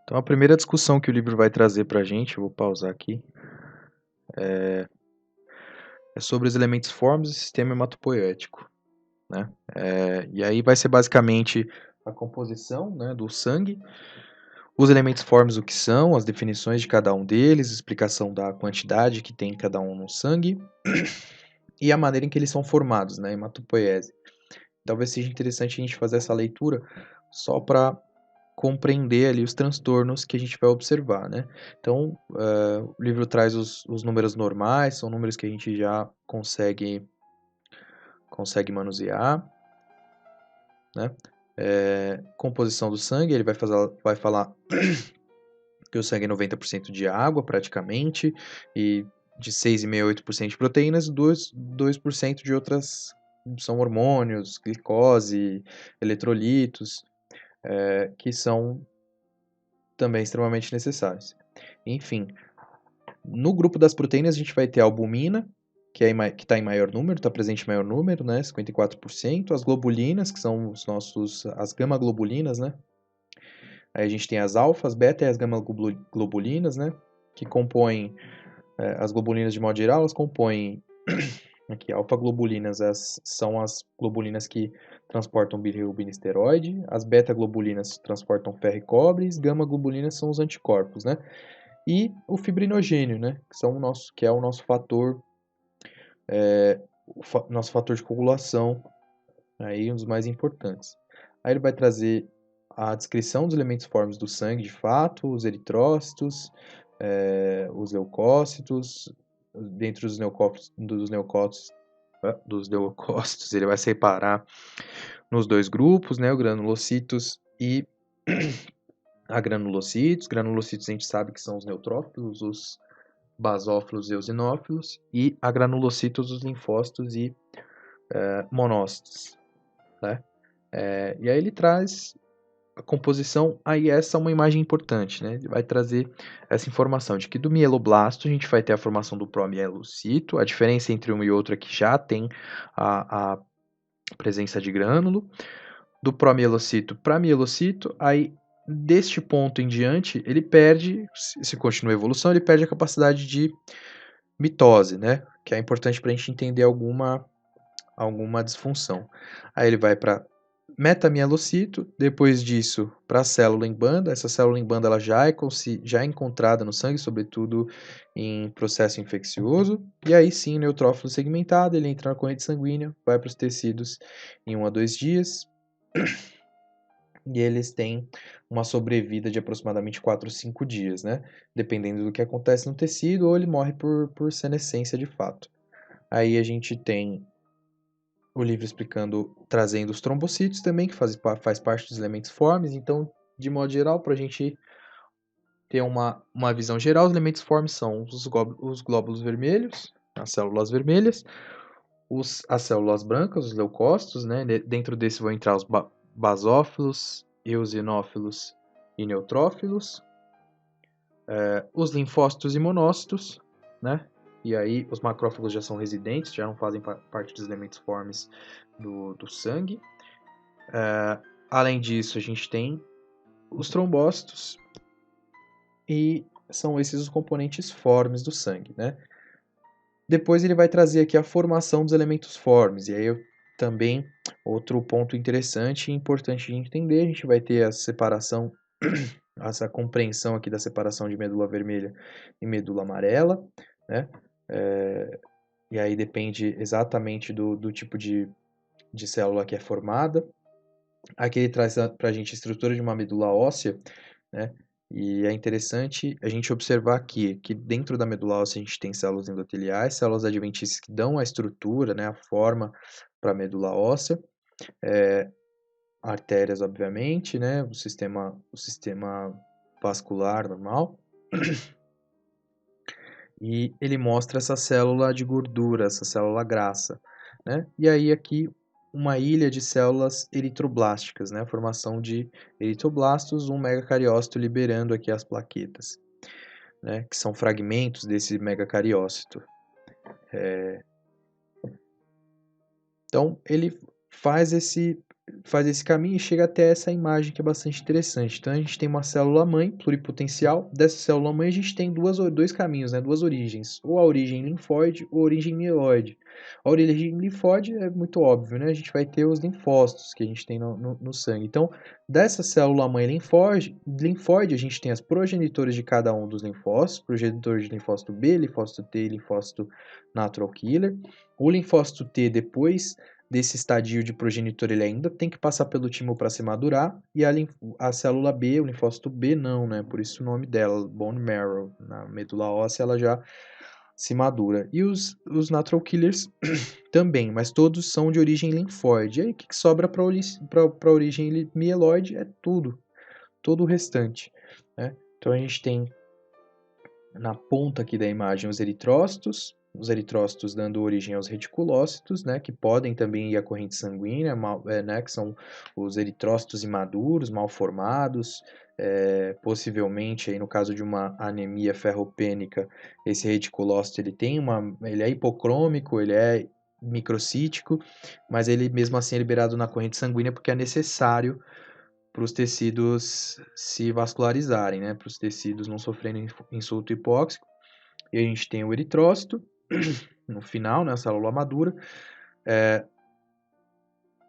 Então, a primeira discussão que o livro vai trazer para a gente, eu vou pausar aqui, é sobre os elementos fórmicos do sistema hematopoético, né? E aí vai ser basicamente a composição, né, do sangue, os elementos fórmicos, o que são, as definições de cada um deles, explicação da quantidade que tem cada um no sangue e a maneira em que eles são formados, né, hematopoiese. Talvez seja interessante a gente fazer essa leitura só para compreender ali os transtornos que a gente vai observar, né? Então, o livro traz os números normais, são números que a gente já consegue manusear, né? Composição do sangue, ele vai falar que o sangue é 90% de água, praticamente, e de 6,5% a 8% de proteínas, 2% de outras são hormônios, glicose, eletrolitos, que são também extremamente necessários. Enfim, no grupo das proteínas a gente vai ter a albumina, que está em maior número, está presente em maior número, né, 54%, as globulinas, que são as gama-globulinas, né, aí a gente tem as alfas, beta e as gama-globulinas, né, que compõem, as globulinas de modo geral, elas compõem, aqui, alfa-globulinas são as globulinas que transportam bilirrubina-esteroide, as beta-globulinas transportam ferro e cobre, e as gama-globulinas são os anticorpos, né, e o fibrinogênio, né, que é o nosso fator, nosso fator de coagulação, aí um dos mais importantes. Aí ele vai trazer a descrição dos elementos fórmicos do sangue, de fato, os eritrócitos, os leucócitos, dentre dos leucócitos, ele vai separar nos dois grupos, né, o granulocitos e a granulocitos. Granulocitos a gente sabe que são os neutrófilos, os basófilos e eosinófilos, e a granulocitos, os linfócitos e monócitos, né? E aí ele traz a composição, aí essa é uma imagem importante, né? Ele vai trazer essa informação de que do mieloblasto a gente vai ter a formação do promielocito, a diferença entre um e outro é que já tem a presença de grânulo, do promielocito para mielocito, aí deste ponto em diante ele perde, se continua a evolução, ele perde a capacidade de mitose, né? Que é importante para a gente entender alguma disfunção. Aí ele vai para metamielocito, depois disso para a célula em banda. Essa célula em banda ela já é encontrada no sangue, sobretudo em processo infeccioso. E aí sim, o neutrófilo segmentado, ele entra na corrente sanguínea, vai para os tecidos em 1 a 2 dias. E eles têm uma sobrevida de aproximadamente 4 ou 5 dias, né? Dependendo do que acontece no tecido, ou ele morre por senescência de fato. Aí a gente tem o livro trazendo os trombocitos também, que faz parte dos elementos formes. Então, de modo geral, para a gente ter uma visão geral, os elementos formes são os glóbulos vermelhos, as células vermelhas, as células brancas, os leucócitos, né? Dentro desse vão entrar os basófilos, eosinófilos e neutrófilos, os linfócitos e monócitos, né? E aí os macrófagos já são residentes, já não fazem parte dos elementos formes do sangue. Além disso, a gente tem os trombócitos e são esses os componentes formes do sangue, né? Depois ele vai trazer aqui a formação dos elementos formes, e aí também outro ponto interessante e importante de entender, a gente vai ter a separação, essa compreensão aqui da separação de medula vermelha e medula amarela, né? E aí depende exatamente do tipo de célula que é formada. Aqui ele traz para a gente a estrutura de uma medula óssea, né? E é interessante a gente observar aqui que dentro da medula óssea a gente tem células endoteliais, células adventícias que dão a estrutura, né, a forma para a medula óssea, artérias, obviamente, né, o sistema vascular normal, e ele mostra essa célula de gordura, essa célula grassa, né? E aí aqui uma ilha de células eritroblásticas, né? A formação de eritroblastos, um megacariócito liberando aqui as plaquetas, né? Que são fragmentos desse megacariócito. Então ele faz faz esse caminho e chega até essa imagem que é bastante interessante. Então a gente tem uma célula-mãe pluripotencial. Dessa célula-mãe a gente tem dois caminhos, né? Duas origens. Ou a origem linfóide ou a origem mieloide. A origem linfóide é muito óbvio, né? A gente vai ter os linfócitos que a gente tem no sangue. Então, dessa célula-mãe linfóide, a gente tem as progenitoras de cada um dos linfócitos. Progenitor de linfócito B, linfócito T e linfócito natural killer. O linfócito T, depois desse estadio de progenitor, ele ainda tem que passar pelo timo para se madurar, e a célula B, o linfócito B, não, né? Por isso o nome dela, bone marrow, na medula óssea, ela já se madura. E os natural killers também, mas todos são de origem linfóide. E aí o que sobra para a origem mieloide é tudo, todo o restante, né? Então a gente tem na ponta aqui da imagem os eritrócitos dando origem aos reticulócitos, né, que podem também ir à corrente sanguínea, né, que são os eritrócitos imaduros, mal formados, possivelmente aí no caso de uma anemia ferropênica, esse reticulócito ele é hipocrômico, ele é microcítico, mas ele mesmo assim é liberado na corrente sanguínea porque é necessário para os tecidos se vascularizarem, né, para os tecidos não sofrerem insulto hipóxico. E a gente tem o eritrócito, no final, né, a célula madura,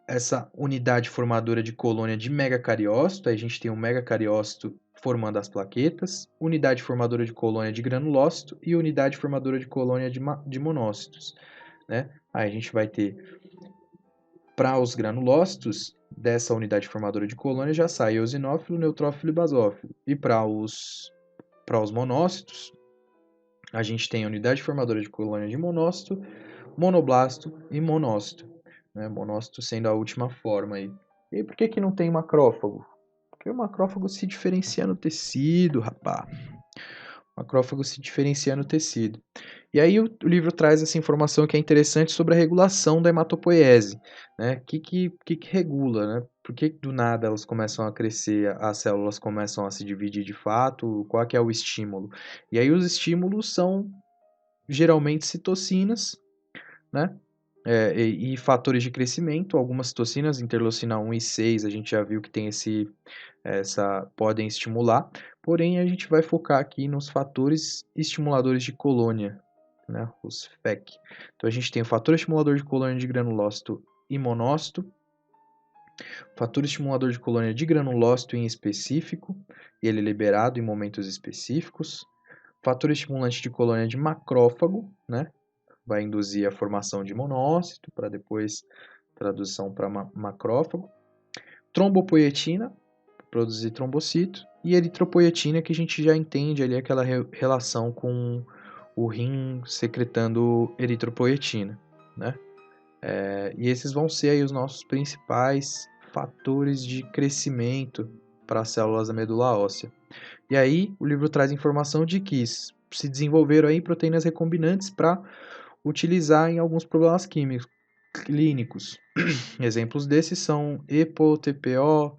essa unidade formadora de colônia de megacariócito, aí a gente tem o megacariócito formando as plaquetas, unidade formadora de colônia de granulócito e unidade formadora de colônia de monócitos, né? Aí a gente vai ter, para os granulócitos, dessa unidade formadora de colônia já sai eosinófilo, neutrófilo e basófilo. E para os monócitos, a gente tem a unidade formadora de colônia de monócito, monoblasto e monócito, né? Monócito sendo a última forma aí. E aí, por que não tem macrófago? Porque o macrófago se diferencia no tecido, rapá. O macrófago se diferencia no tecido. E aí o livro traz essa informação que é interessante sobre a regulação da hematopoiese, né? O que regula, né? Por que do nada elas começam a crescer, as células começam a se dividir de fato? Qual que é o estímulo? E aí os estímulos são geralmente citocinas, né? E fatores de crescimento, algumas citocinas, interleucina 1 e 6, a gente já viu que tem podem estimular, porém a gente vai focar aqui nos fatores estimuladores de colônia, né, os FEC. Então a gente tem o fator estimulador de colônia de granulócito e monócito, fator estimulador de colônia de granulócito em específico, e ele é liberado em momentos específicos, fator estimulante de colônia de macrófago, né, vai induzir a formação de monócito, para depois tradução para macrófago, trombopoietina, produzir trombocito, e eritropoietina, que a gente já entende ali aquela relação com o rim secretando eritropoietina, né? E esses vão ser aí os nossos principais fatores de crescimento para as células da medula óssea. E aí o livro traz informação de que se desenvolveram aí proteínas recombinantes para utilizar em alguns problemas químicos clínicos. Exemplos desses são EPO, TPO,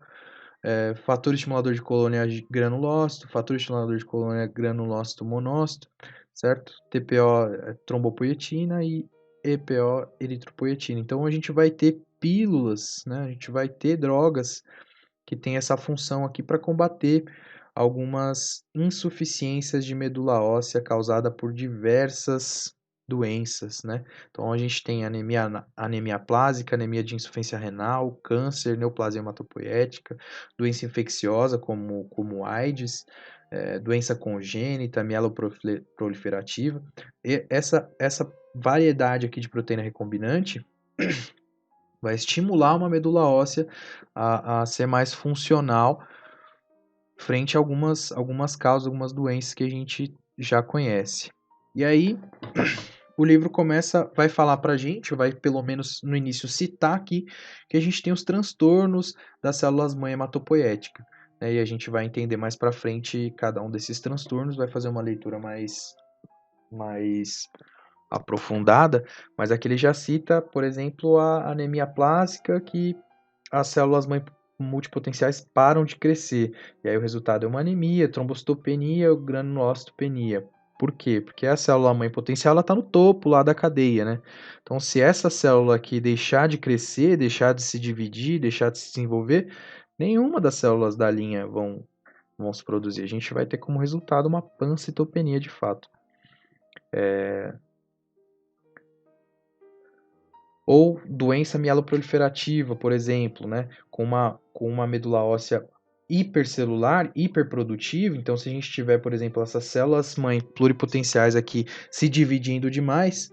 fator estimulador de colônia granulócito, fator estimulador de colônia granulócito monócito, certo? TPO é trombopoietina e EPO eritropoietina. Então a gente vai ter pílulas, né? A gente vai ter drogas que tem essa função aqui para combater algumas insuficiências de medula óssea causada por diversas doenças, né? Então a gente tem anemia plásica, anemia de insuficiência renal, câncer, neoplasia hematopoética, doença infecciosa como AIDS, doença congênita, mieloproliferativa. E essa variedade aqui de proteína recombinante vai estimular uma medula óssea a ser mais funcional frente a algumas causas, algumas doenças que a gente já conhece. E aí, o livro vai falar pra gente, vai pelo menos no início citar aqui, que a gente tem os transtornos das células-mãe hematopoética, né? E a gente vai entender mais pra frente cada um desses transtornos, vai fazer uma leitura mais aprofundada, mas aqui ele já cita, por exemplo, a anemia plástica, que as células-mãe multipotenciais param de crescer, e aí o resultado é uma anemia, trombocitopenia ou granulocitopenia. Por quê? Porque a célula mãe potencial ela está no topo lá da cadeia, né? Então, se essa célula aqui deixar de crescer, deixar de se dividir, deixar de se desenvolver, nenhuma das células da linha vão se produzir. A gente vai ter como resultado uma pancitopenia de fato. Ou doença mieloproliferativa, por exemplo, né? Com uma medula óssea hipercelular, hiperprodutiva. Então, se a gente tiver, por exemplo, essas células mãe pluripotenciais aqui se dividindo demais,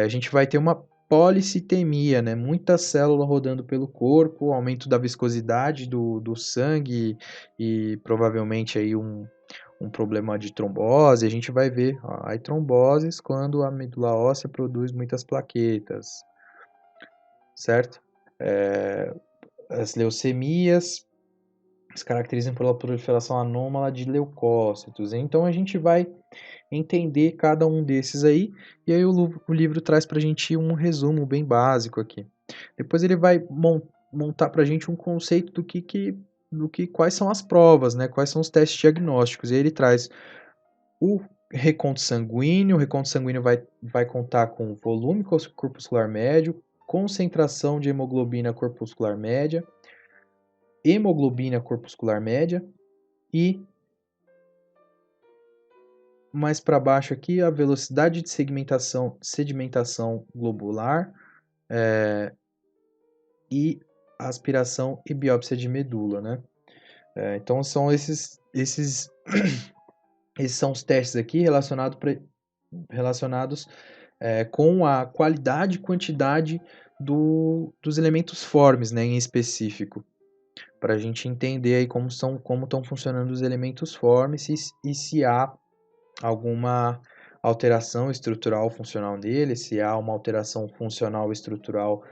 a gente vai ter uma policitemia, né? Muita célula rodando pelo corpo, aumento da viscosidade do sangue e provavelmente aí um problema de trombose. A gente vai ver aí tromboses quando a medula óssea produz muitas plaquetas, certo? As leucemias se caracterizam pela proliferação anômala de leucócitos. Então a gente vai entender cada um desses aí, e aí o livro traz para a gente um resumo bem básico aqui. Depois ele vai montar para a gente um conceito quais são as provas, né? Quais são os testes diagnósticos. E aí ele traz o o reconto sanguíneo vai contar com volume corpuscular médio, concentração de hemoglobina corpuscular média, hemoglobina corpuscular média e mais para baixo aqui a velocidade de sedimentação globular e aspiração e biópsia de medula, né? Então são esses são os testes aqui relacionados com a qualidade e quantidade dos elementos formes, né, em específico, para a gente entender aí como estão funcionando os elementos formes e se há alguma alteração estrutural funcional neles, se há uma alteração funcional estrutural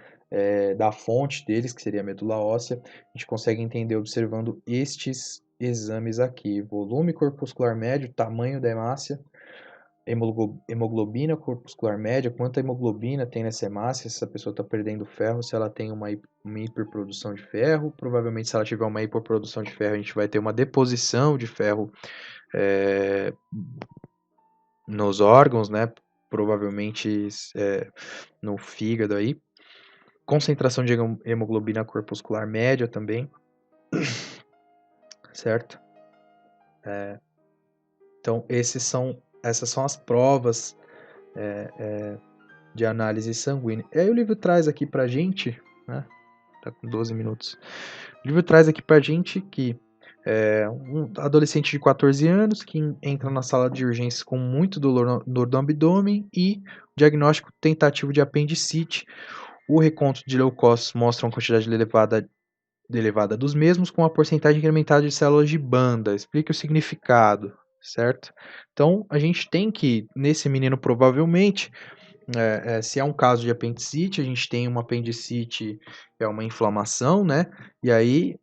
da fonte deles, que seria a medula óssea, a gente consegue entender observando estes exames aqui: volume corpuscular médio, tamanho da hemácia, hemoglobina corpuscular média, quanta hemoglobina tem nessa hemácia, se essa pessoa está perdendo ferro, se ela tem uma hiperprodução de ferro. Provavelmente, se ela tiver uma hiperprodução de ferro, a gente vai ter uma deposição de ferro nos órgãos, né? Provavelmente no fígado aí. Concentração de hemoglobina corpuscular média também, certo? Então, essas são as provas de análise sanguínea. E aí o livro traz aqui pra gente, né? Tá com 12 minutos. O livro traz aqui pra gente que um adolescente de 14 anos que entra na sala de urgências com muito dor do abdômen e diagnóstico tentativo de apendicite. O reconto de leucócitos mostra uma quantidade elevada dos mesmos, com uma porcentagem incrementada de células de banda. Explique o significado, certo? Então, a gente tem que, nesse menino, provavelmente, se é um caso de apendicite, a gente tem uma apendicite, é uma inflamação, né? E aí,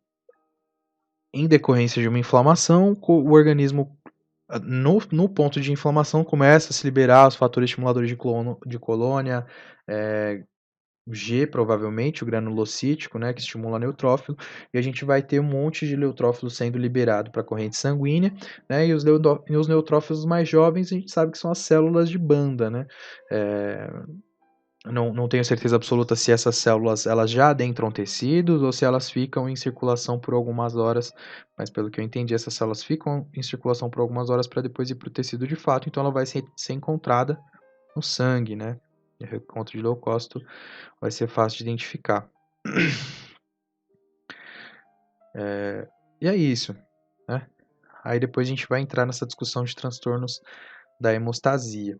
em decorrência de uma inflamação, o organismo, no ponto de inflamação, começa a se liberar os fatores estimuladores de colônia, G, provavelmente, o granulocítico, né, que estimula neutrófilo, e a gente vai ter um monte de neutrófilo sendo liberado para a corrente sanguínea, né, e os neutrófilos mais jovens a gente sabe que são as células de banda, né, não tenho certeza absoluta se essas células elas já adentram tecidos ou se elas ficam em circulação por algumas horas, mas pelo que eu entendi, essas células ficam em circulação por algumas horas para depois ir para o tecido de fato, então ela vai ser encontrada no sangue, né, e o encontro de leucócito vai ser fácil de identificar. E é isso, né? Aí depois a gente vai entrar nessa discussão de transtornos da hemostasia.